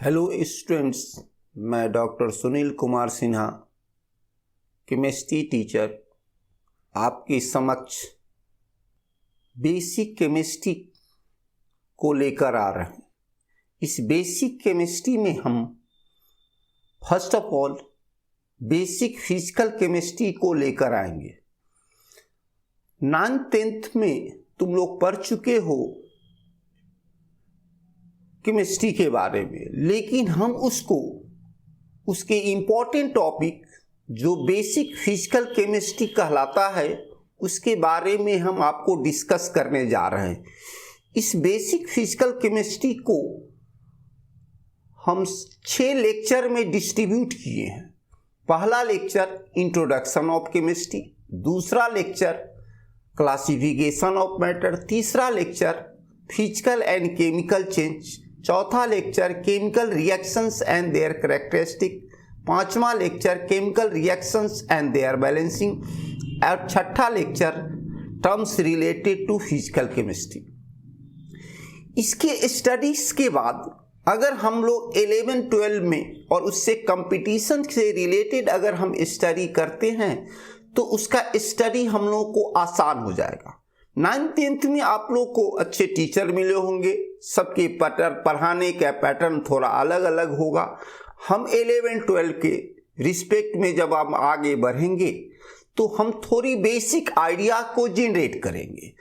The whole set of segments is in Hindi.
हेलो स्टूडेंट्स, मैं doctor Sunil Kumar Sinha, chemistry teacher, आपके समक्ष बेसिक केमिस्ट्री को लेकर आ रहे हैं। इस बेसिक केमिस्ट्री में हम first of all basic physical chemistry को लेकर आएंगे। 9th-10th में तुम लोग पढ़ चुके हो केमिस्ट्री के बारे में, लेकिन हम उसके इम्पोर्टेंट टॉपिक जो बेसिक फिजिकल केमिस्ट्री कहलाता है उसके बारे में हम आपको डिस्कस करने जा रहे हैं। इस बेसिक फिजिकल केमिस्ट्री को हम 6 लेक्चर में डिस्ट्रीब्यूट किए हैं। पहला लेक्चर इंट्रोडक्शन ऑफ केमिस्ट्री, दूसरा लेक्चर क्लासिफिकेशन ऑफ मैटर, तीसरा lecture physical and chemical change, चौथा lecture chemical reactions and their characteristic, पांचवा lecture chemical reactions and their balancing और छठा lecture terms related to physical chemistry. इसके स्टडीज के बाद अगर हम लोग 11-12 में और उससे कंपटीशन से रिलेटेड अगर हम स्टडी करते हैं तो उसका स्टडी हम लोगों को आसान हो जाएगा। 9th-10th में आप लोग को अच्छे टीचर मिले होंगे, सबके पढ़ाने का पैटर्न थोड़ा अलग अलग होगा। हम 11-12 के रिस्पेक्ट में जब हम आगे बढ़ेंगे तो हम थोड़ी बेसिक आइडिया को जनरेट करेंगे।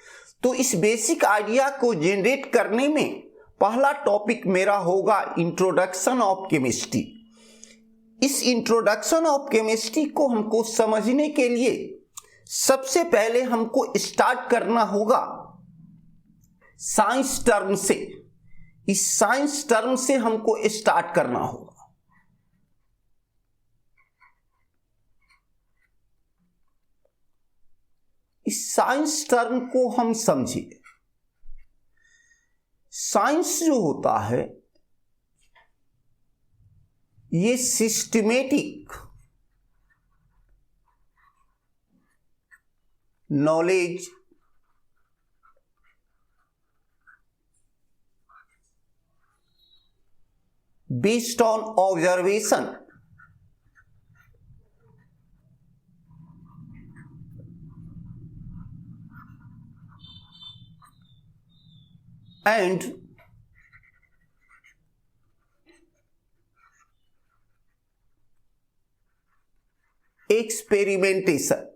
तो इस बेसिक आइडिया को जनरेट करने में पहला टॉपिक मेरा होगा इंट्रोडक्शन ऑफ केमिस्ट्री। इस इंट्रोडक्शन ऑफ केमिस्ट्री को हमको समझने के लिए सबसे पहले हमको स्टार्ट करना होगा साइंस टर्म से। इस साइंस टर्म से हमको स्टार्ट करना होगा। इस साइंस टर्म को हम समझिए। साइंस जो होता है ये systematic knowledge based on observation and experimentation.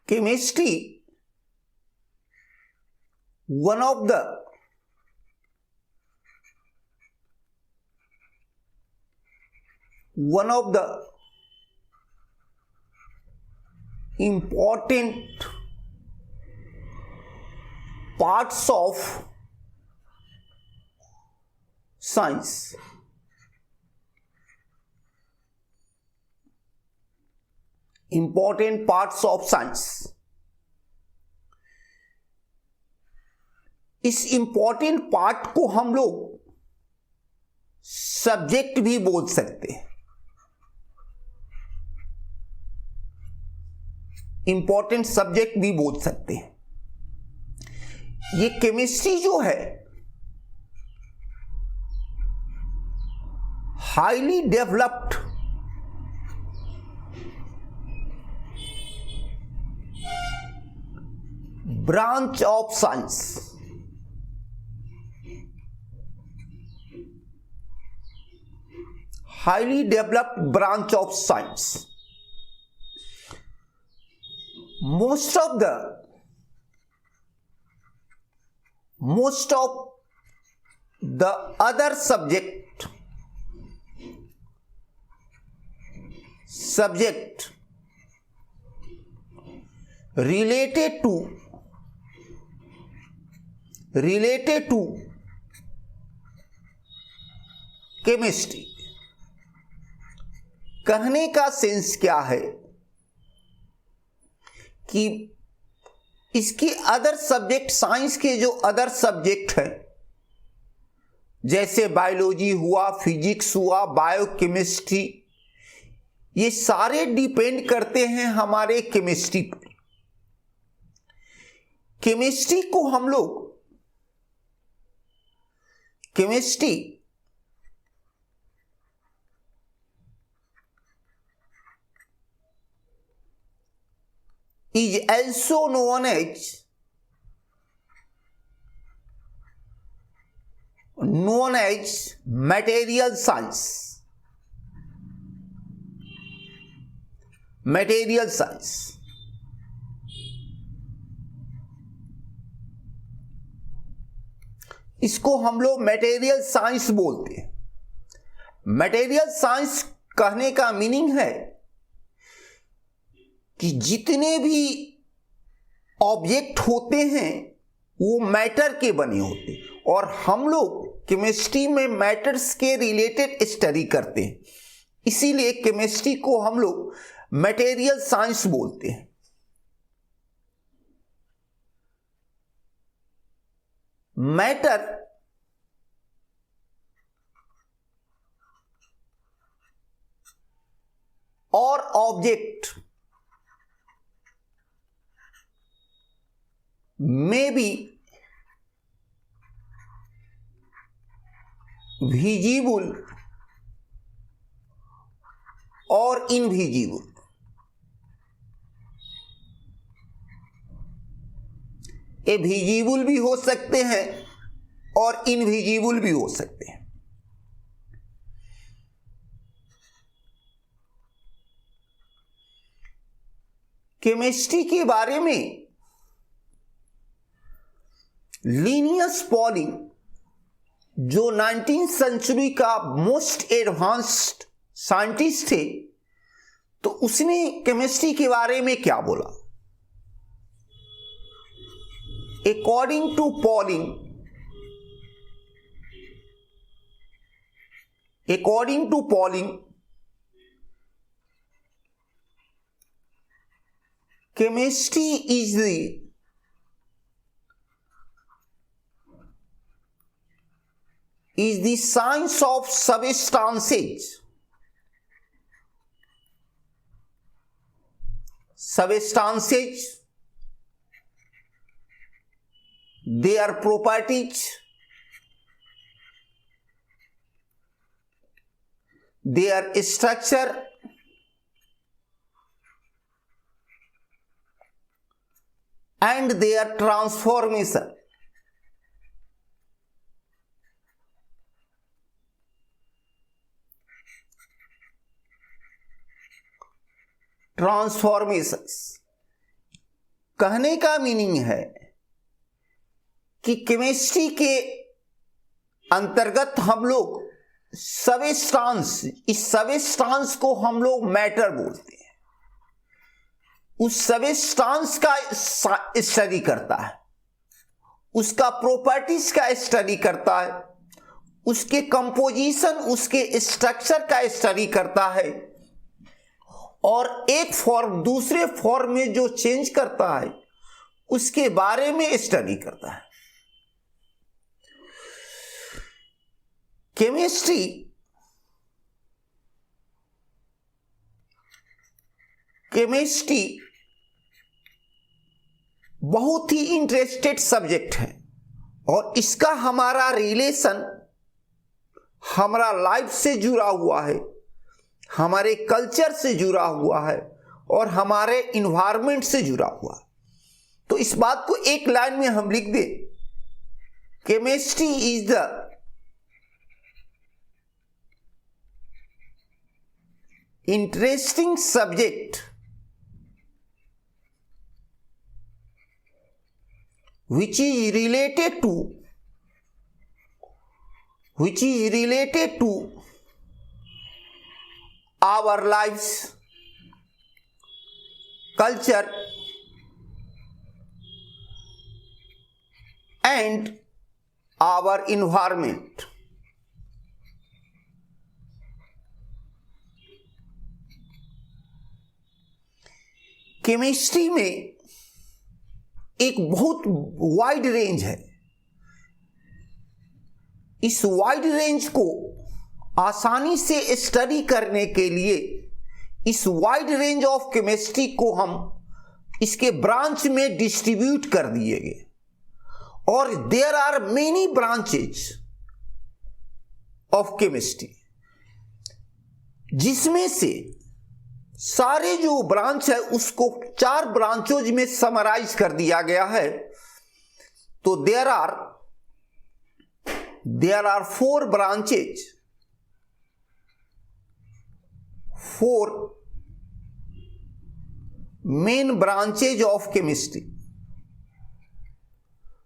Chemistry, one of the important parts of science. Important parts of science. इस इंपॉर्टेंट पार्ट को हम लोग सब्जेक्ट भी बोल सकते हैं। इंपॉर्टेंट सब्जेक्ट भी बोल सकते हैं। ये केमिस्ट्री जो है highly developed branch of science। highly developed branch of science। most of the other subject related to chemistry. कहने का सेंस क्या है कि इसकी अदर सब्जेक्ट, साइंस के जो अदर सब्जेक्ट है जैसे बायोलॉजी हुआ, फिजिक्स हुआ, बायोकेमिस्ट्री, ये सारे डिपेंड करते हैं हमारे केमिस्ट्री पर। केमिस्ट्री को हम लोग chemistry is also known as material science. Material science. इसको हम लोग मटेरियल साइंस बोलते हैं। मटेरियल साइंस कहने का मीनिंग है कि जितने भी ऑब्जेक्ट होते हैं वो मैटर के बने होते हैं, और हम लोग केमिस्ट्री में मैटर्स के रिलेटेड स्टडी करते हैं, इसीलिए केमिस्ट्री को हम लोग मटेरियल साइंस बोलते हैं। मैटर और ऑब्जेक्ट में भी विजिबल और इनविजिबल, ये विजिबल भी हो सकते हैं और इनविजिबल भी हो सकते हैं। केमिस्ट्री के बारे में लिनियस पॉलिंग, जो 19th सेंचुरी का मोस्ट एडवांस्ड साइंटिस्ट थे, तो उसने केमिस्ट्री के बारे में क्या बोला? According to Pauling, chemistry is the science of substances, their properties, their structure, and their transformation. Transformations कहने का मीनिंग है कि केमिस्ट्री के अंतर्गत हम लोग सबस्टांस, इस सबस्टांस को हम लोग मैटर बोलते हैं, उस सबस्टांस का स्टडी करता है, उसका प्रॉपर्टीज का स्टडी करता है, उसके कंपोजिशन, उसके स्ट्रक्चर का स्टडी करता है, और एक फॉर्म दूसरे फॉर्म में जो चेंज करता है उसके बारे में स्टडी करता है। केमिस्ट्री बहुत ही इंटरेस्टेड सब्जेक्ट है, और इसका हमारा रिलेशन हमारा लाइफ से जुड़ा हुआ है, हमारे कल्चर से जुड़ा हुआ है, और हमारे इन्वायरमेंट से जुड़ा हुआ है। तो इस बात को एक लाइन में हम लिख दें, chemistry is the interesting subject which is related to our lives, culture, and our environment. Chemistry में एक बहुत वाइड रेंज है। इस वाइड रेंज को आसानी से स्टडी करने के लिए इस वाइड रेंज ऑफ केमिस्ट्री को हम इसके ब्रांच में डिस्ट्रीब्यूट कर दिए गए, और there are many branches of chemistry, जिसमें से सारे जो ब्रांच है उसको 4 ब्रांचों में समराइज कर दिया गया है। तो there are 4 branches, 4 main branches of chemistry.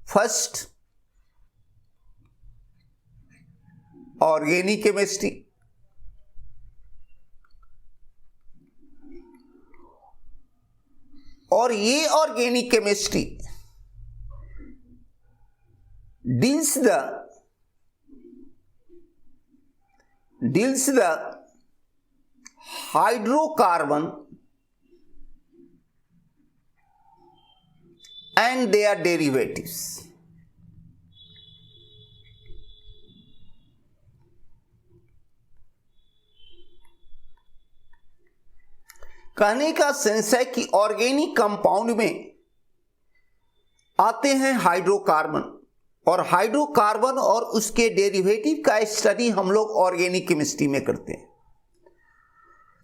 First, organic chemistry, और ये organic chemistry deals the hydrocarbon and their derivatives. कहने का सेंस है कि ऑर्गेनिक कंपाउंड में आते हैं हाइड्रोकार्बन, और हाइड्रोकार्बन और उसके डेरिवेटिव का स्टडी हम लोग ऑर्गेनिक केमिस्ट्री में करते हैं।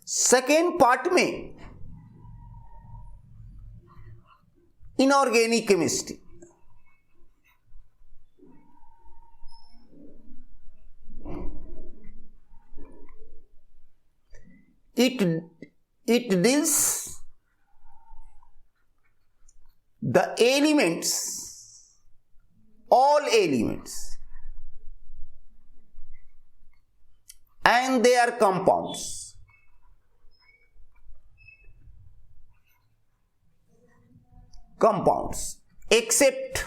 सेकेंड पार्ट में inorganic chemistry, it deals the elements, all elements and their compounds, except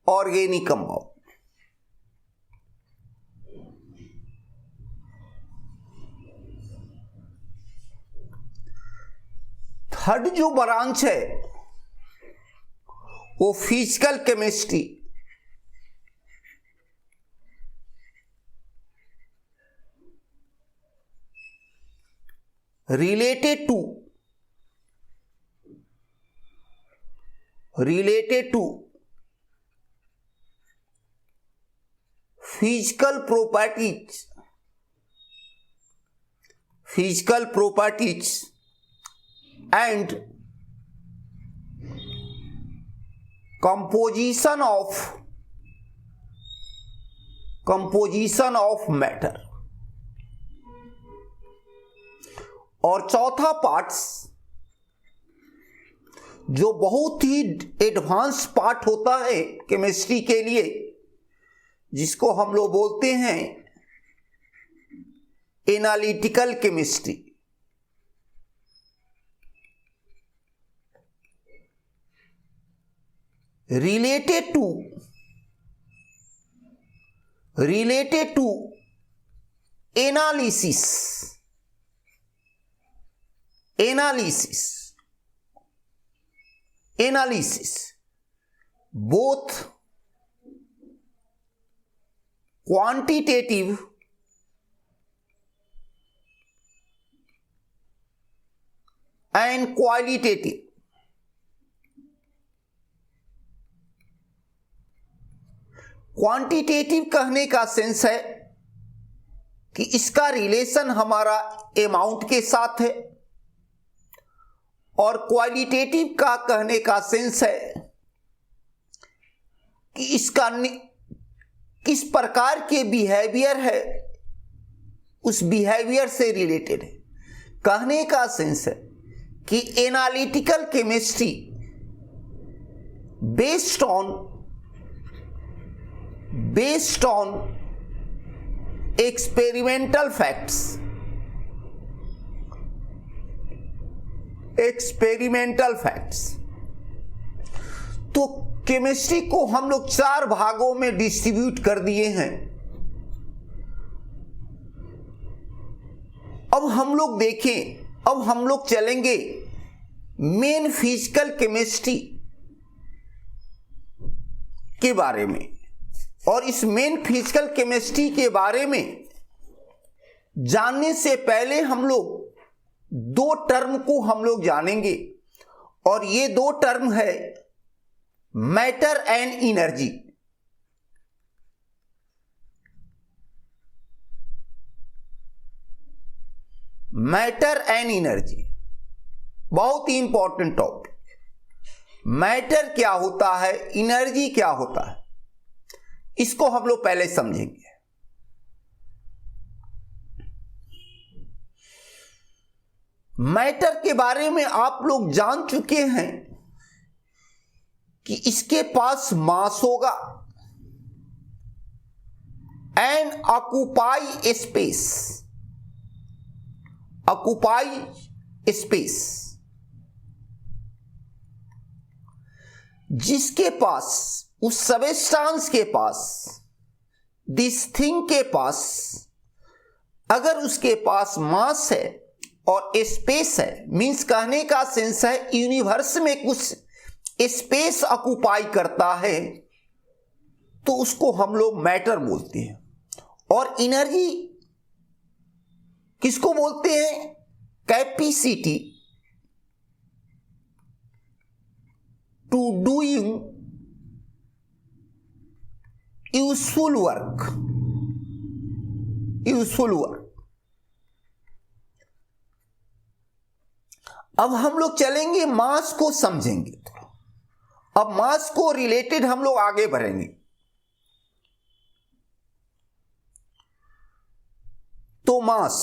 organic compound। Third जो ब्रांच है वो physical chemistry, related to physical properties and composition of matter। और चौथा पार्ट्स जो बहुत ही एडवांस पार्ट होता है केमिस्ट्री के लिए, जिसको हम लोग बोलते हैं analytical chemistry. related to analysis both quantitative and qualitative। Quantitative कहने का सेंस है कि इसका रिलेशन हमारा अमाउंट के साथ है, और क्वालिटेटिव का कहने का सेंस है कि इसका किस प्रकार के बिहेवियर है, उस बिहेवियर से रिलेटेड है। कहने का सेंस है कि analytical chemistry based on experimental facts. तो केमिस्ट्री को हम लोग 4 भागों में डिस्ट्रीब्यूट कर दिए हैं। अब हम लोग देखें, अब हम लोग चलेंगे मेन फिजिकल केमिस्ट्री के बारे में। और इस मेन फिजिकल केमिस्ट्री के बारे में जानने से पहले हम लोग दो टर्म को हम लोग जानेंगे, और ये दो टर्म है matter and energy. Matter and energy बहुत ही इंपॉर्टेंट टॉपिक। मैटर क्या होता है, एनर्जी क्या होता है, इसको हम लोग पहले समझेंगे। मैटर के बारे में आप लोग जान चुके हैं कि इसके पास मास होगा and occupy space, occupy space. जिसके पास, उस सबस्टांस के पास, दिस थिंग के पास, अगर उसके पास मास है और स्पेस है, मींस कहने का सेंस है यूनिवर्स में कुछ स्पेस ऑक्यूपाई करता है, तो उसको हम लोग मैटर बोलते हैं। और एनर्जी किसको बोलते हैं, capacity to doing useful work, useful work. अब हम लोग चलेंगे, मास को समझेंगे थोड़ा। अब मास को रिलेटेड हम लोग आगे बढ़ेंगे। तो mass,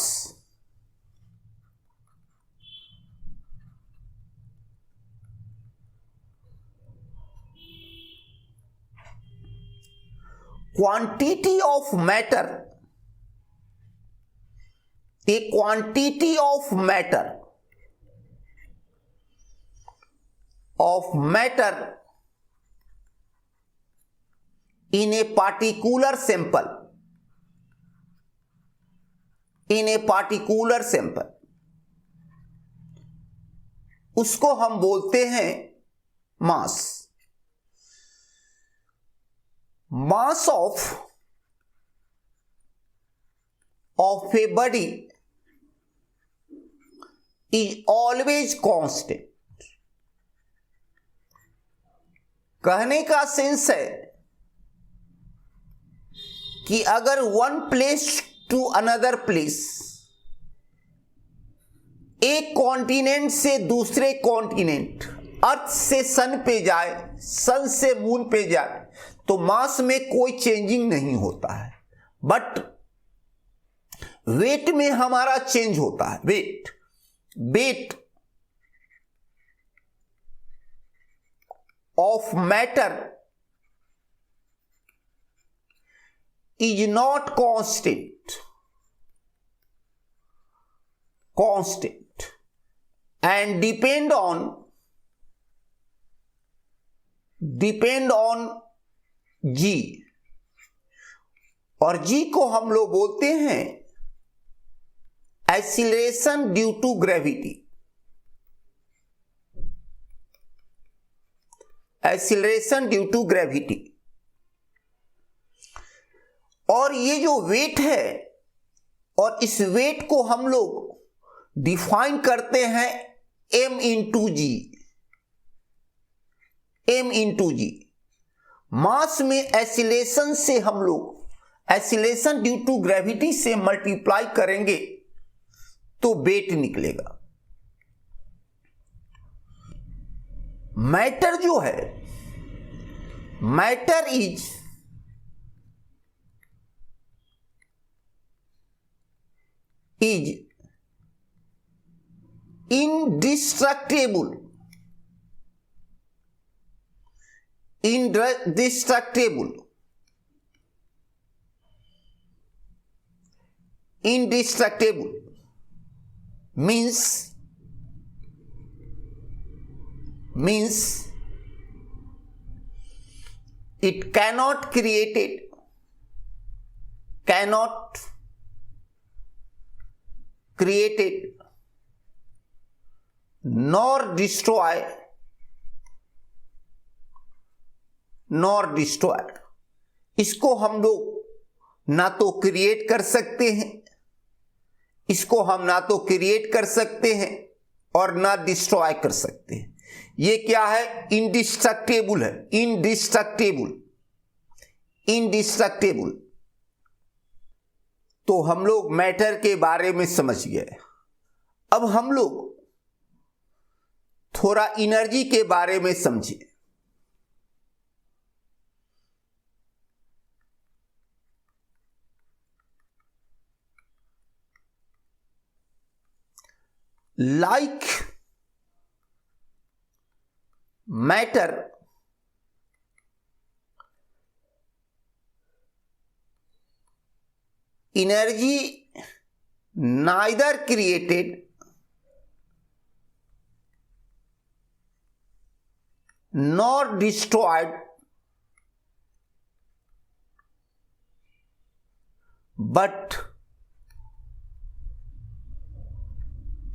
quantity of matter, a quantity of matter, in a particular sample, in a particular sample, उसको हम बोलते हैं mass. Mass of a body is always constant. कहने का सेंस है कि अगर one place to another place, एक कॉन्टिनेंट से दूसरे कॉन्टिनेंट, अर्थ से सन पे जाए, सन से मून पे जाए, तो मास में कोई चेंजिंग नहीं होता है, बट वेट में हमारा चेंज होता है। Weight of matter is not constant and depend on G, और G को हम लोग बोलते हैं acceleration due to gravity, acceleration due to gravity. और ये जो वेट है, और इस वेट को हम लोग डिफाइन करते हैं m इंटू जी, m इंटू जी। मास में एक्सीलरेशन से हम लोग एक्सीलरेशन ड्यू टू ग्रेविटी से मल्टीप्लाई करेंगे तो वेट निकलेगा। मैटर जो है, matter is indestructible, indestructible means it cannot created nor destroyed। इसको हम लोग ना तो क्रिएट कर सकते हैं इसको हम ना तो क्रिएट कर सकते हैं और ना डिस्ट्रॉय कर सकते हैं। ये क्या है? इंडिस्ट्रक्टेबल है, इंडिस्ट्रक्टेबल, इंडिस्ट्रक्टेबल। तो हम लोग मैटर के बारे में समझ गए। अब हम लोग थोड़ा एनर्जी के बारे में समझिए। Like matter energy neither created nor destroyed but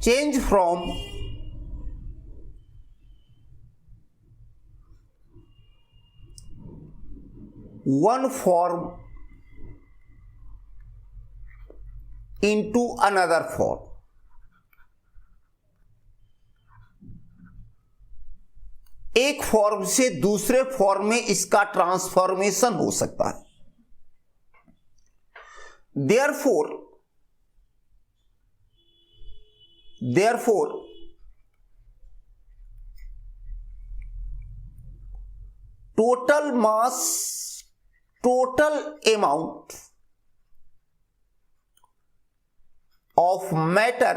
change from one form into another form। एक फॉर्म से दूसरे फॉर्म में इसका ट्रांसफॉर्मेशन हो सकता है। Therefore total mass, total amount of matter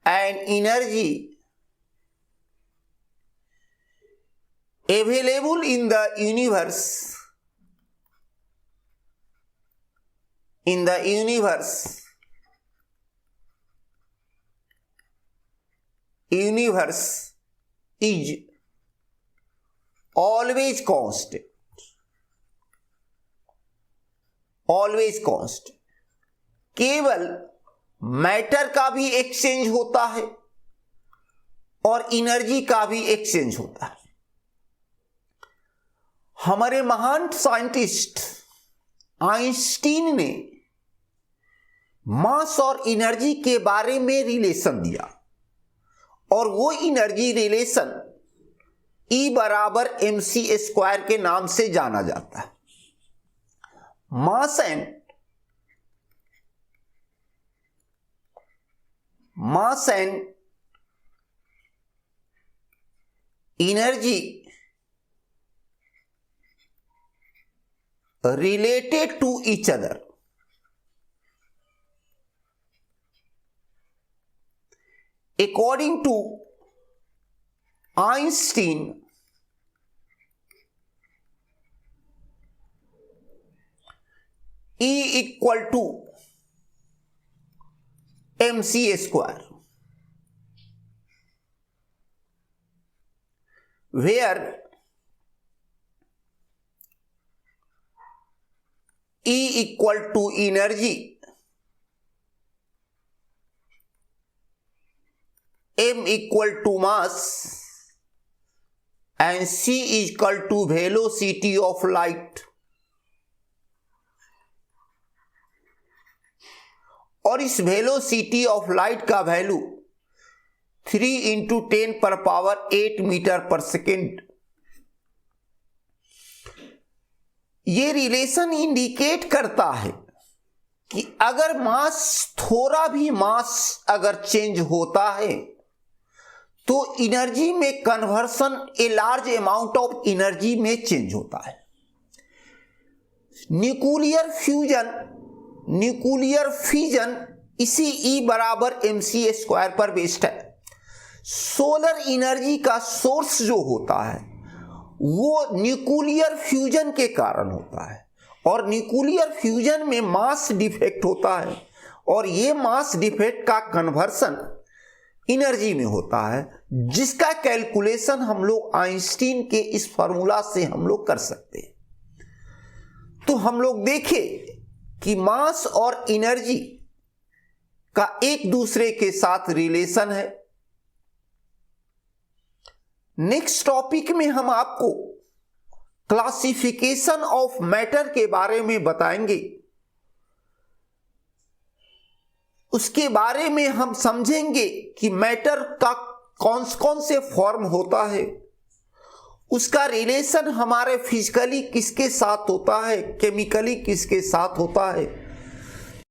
and energy available in the universe is always constant, always constant। केवल मैटर का भी एक्सचेंज होता है और एनर्जी का भी एक्सचेंज होता है। हमारे महान साइंटिस्ट आइंस्टीन ने मास और एनर्जी के बारे में रिलेशन दिया और वो एनर्जी रिलेशन E बराबर mc स्क्वायर के नाम से जाना जाता है। Mass and energy related to each other। According to Einstein, E equal to mc square, where E equal to energy, m equal to mass and c equal to velocity of light। और इस वेलोसिटी ऑफ लाइट का वैल्यू 3 × 10⁸ मीटर पर सेकेंड। ये रिलेशन इंडिकेट करता है कि अगर मास, थोड़ा भी मास अगर चेंज होता है तो एनर्जी में conversion a large amount of energy में चेंज होता है। न्यूक्लियर फ्यूजन इसी E बराबर mc स्क्वायर पर बेस्ड है। सोलर एनर्जी का सोर्स जो होता है वो न्यूक्लियर फ्यूजन के कारण होता है और न्यूक्लियर फ्यूजन में मास डिफेक्ट होता है और ये मास डिफेक्ट का कन्वर्सन एनर्जी में होता है, जिसका कैलकुलेशन हम लोग आइंस्टीन के इस फॉर्मूला से हम लोग कर सकते हैं। तो हम लोग देखें कि मास और एनर्जी का एक दूसरे के साथ रिलेशन है। नेक्स्ट टॉपिक में हम आपको क्लासिफिकेशन ऑफ मैटर के बारे में बताएंगे उसके बारे में हम समझेंगे कि मैटर का कौन कौन से फॉर्म होता है, उसका रिलेशन हमारे फिजिकली किसके साथ होता है, केमिकली किसके साथ होता है,